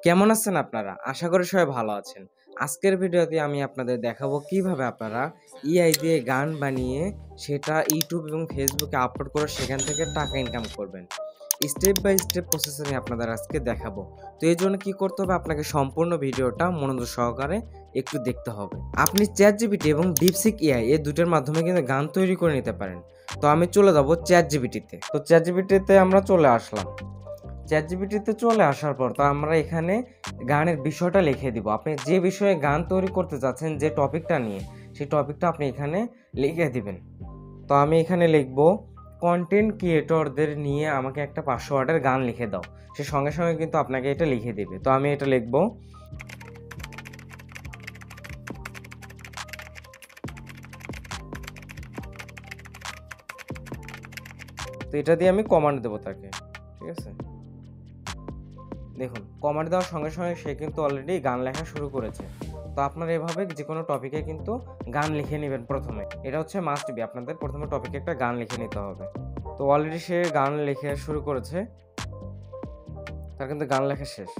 কেমন আছেন আপনারা? আশা করি সবাই ভালো আছেন। আজকের ভিডিওতে আমি আপনাদের দেখাবো কিভাবে আপনারা এআই দিয়ে গান বানিয়ে সেটা YouTube এবং Facebook এ আপলোড করে সেখান থেকে টাকা ইনকাম করবেন। স্টেপ বাই স্টেপ প্রসেস আমি আপনাদের আজকে দেখাবো। তো এর জন্য কি করতে হবে? আপনাকে সম্পূর্ণ ভিডিওটা মনোযোগ সহকারে একটু দেখতে হবে। আপনি ChatGPT এবং DeepSeek AI এই দুটোর মাধ্যমে কিন্তু গান তৈরি করে নিতে পারেন। তো আমি চলে যাব ChatGPT তে। তো ChatGPT তে আমরা চলে আসলাম। চ্যাটজিপিটিতে চলে আসার পর তো আমরা এখানে গানের বিষয়টা লিখে দিব। আপনি যে বিষয়ে গান তৈরি করতে চাচ্ছেন, যে টপিকটা নিয়ে, সেই টপিকটা আপনি এখানে লিখে দিবেন। তো আমি এখানে লিখব কন্টেন্ট ক্রিয়েটরদের নিয়ে আমাকে একটা 500 ওয়ার্ডের গান লিখে দাও। সে সঙ্গে সঙ্গে কিন্তু আপনাকে এটা লিখে দেবে। তো আমি এটা লিখব। তো এটা দিয়ে আমি কমান্ড দেবো তাকে, ঠিক আছে। দেখুন, কমান্ড দেওয়ার সঙ্গে সঙ্গে সে কিন্তু অলরেডি গান লেখা শুরু করেছে। তো আপনারা এভাবে যে কোনো টপিকে কিন্তু গান লিখে নেবেন প্রথমে। এটা হচ্ছে মাস্ট বি, আপনাদের প্রথমে টপিকে একটা গান লিখে নিতে হবে। তো অলরেডি সে গান লিখে শুরু করেছে, তার কিন্তু গান লেখা শেষ।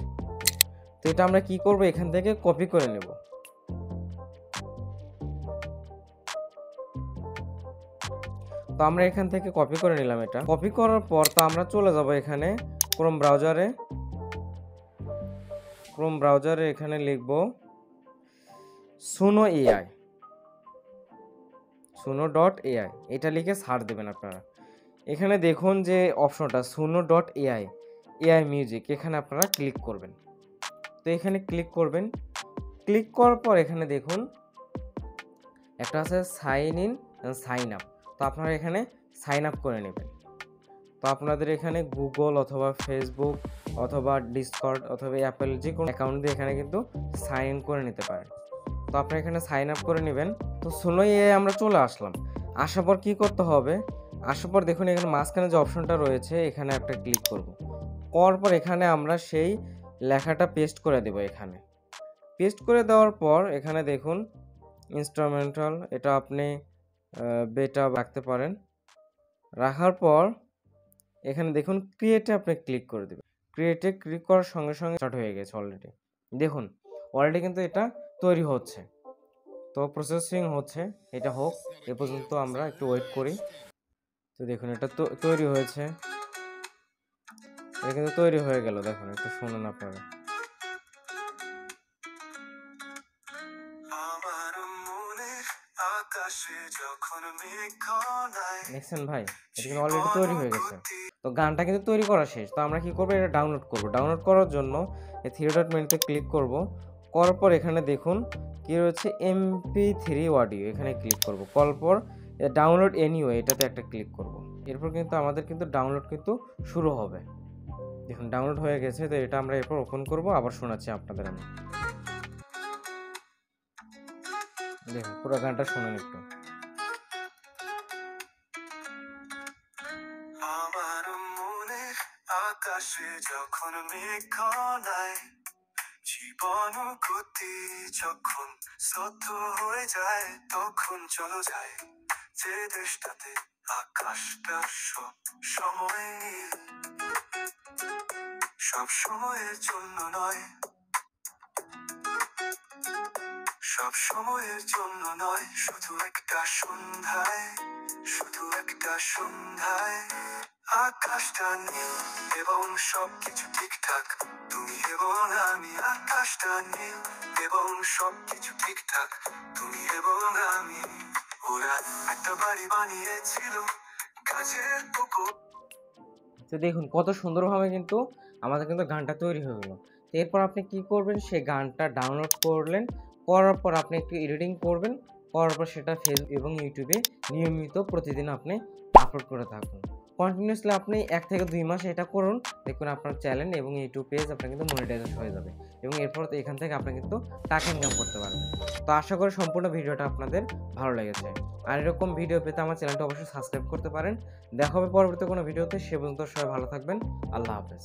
তো এটা আমরা কি করব, এখান থেকে কপি করে নেব। তো আমরা এখান থেকে কপি করে নিলাম। এটা কপি করার পর তো আমরা চলে যাব এখানে ক্রোম ব্রাউজারে এখানে লিখব সুনো এআই, suno.ai, এটা লিখে সার্চ দেবেন আপনারা। এখানে দেখুন যে অপশনটা suno.ai, এআই মিউজিক, এখানে আপনারা ক্লিক করবেন। তো এখানে ক্লিক করবেন। ক্লিক করার পর এখানে দেখুন একটা আছে সাইন ইন সাইন আপ। তো আপনারা এখানে সাইন আপ করে নেবেন। তো আপনাদের এখানে গুগল অথবা ফেসবুক অথবা ডিসকর্ড অথবা অ্যাপেল যে কোনো অ্যাকাউন্ট দিয়ে এখানে কিন্তু সাইন ইন করে নিতে পারেন। তো আপনারা এখানে সাইন আপ করে নেবেন। তো সুনো এআই আমরা চলে আসলাম। আসার পর কি করতে হবে? আসার পর দেখুন এখানে মাঝখানে যে অপশনটা রয়েছে এখানে একটা ক্লিক করব। করার পর এখানে আমরা সেই লেখাটা পেস্ট করে দেব। এখানে পেস্ট করে দেওয়ার পর এখানে দেখুন ইনস্ট্রুমেন্টাল, এটা আপনি বেটা রাখতে পারেন। রাখার পর এখানে দেখুন ক্রিয়েটে আপনি ক্লিক করে দেবেন। ক্রিয়েটে ক্লিক করার সঙ্গে সঙ্গে স্টার্ট হয়ে গেছে অলরেডি। দেখুন অলরেডি কিন্তু এটা তৈরি হচ্ছে। তো প্রসেসিং হচ্ছে, এটা হোক, এ পর্যন্ত আমরা একটু ওয়েট করি। তো দেখুন এটা তো তৈরি হয়েছে, এটা কিন্তু তৈরি হয়ে গেল। দেখুন একটু শুনুন আপনারা। দেখছেন ভাই, এটা কিন্তু অলরেডি তৈরি হয়ে গেছে। তো গানটা কিন্তু তৈরি করা শেষ। তো আমরা কি করবো, এটা ডাউনলোড করব। ডাউনলোড করার জন্য এই থ্রি ডট মেনুতে ক্লিক করব। করার পর এখানে দেখুন কি রয়েছে MP3 অডিও, এখানে ক্লিক করব। করার পর ডাউনলোড এনিওয়ে, এটাতে একটা ক্লিক করব। এরপর কিন্তু আমাদের কিন্তু ডাউনলোড কিন্তু শুরু হবে। দেখুন ডাউনলোড হয়ে গেছে। তো এটা আমরা এরপর ওপেন করব। আবার শোনাচ্ছি আপনাদের আমি। দেখুন পুরো গানটা শুনুন একটু। আমার মনের আকাশে যখন মেঘ নাই, জীবন গতি যখন স্তব্ধ হয়ে যায়, তখন চলো যায় যে দেশটাতে আকাশটা সব সময় নীল। সব সময়ের জন্য নয়, সব সময়ের জন্য নয়, শুধু একটা সন্ধ্যায়, শুধু একটা সন্ধ্যায় আকাশটা নীল এবং সবকিছু ঠিকঠাক, তুমি এবং আমি। আকাশটা নীল এবং সবকিছু ঠিকঠাক, তুমি এবং আমি। ওরা একটা বাড়ি বানিয়েছিল গাছের পুকুর। তো দেখুন কত সুন্দরভাবে কিন্তু আমাদের কিন্তু গানটা তৈরি হয়ে গেল। এরপর আপনি কি করবেন, সেই গানটা ডাউনলোড করলেন। করার পর আপনি একটু এডিটিং করবেন। করার পর সেটা ফেসবুক এবং ইউটিউবে নিয়মিত প্রতিদিন আপনি আপলোড করে থাকুন। কন্টিনিউয়াসলি আপনি 1 থেকে 2 মাস এটা করুন। দেখুন আপনার চ্যানেল এবং ইউটিউব পেজ আপনার কিন্তু মনিটাইজেশন হয়ে যাবে এবং এরপর তো এখান থেকে আপনি কিন্তু টাকা ইনকাম করতে পারবেন। তো আশা করি সম্পূর্ণ ভিডিওটা আপনাদের ভালো লেগেছে। আর এরকম ভিডিও পেতে আমার চ্যানেলটা অবশ্যই সাবস্ক্রাইব করতে পারেন। দেখা হবে পরবর্তী কোনো ভিডিওতে। সে পর্যন্ত সবাই ভালো থাকবেন। আল্লাহ হাফেজ।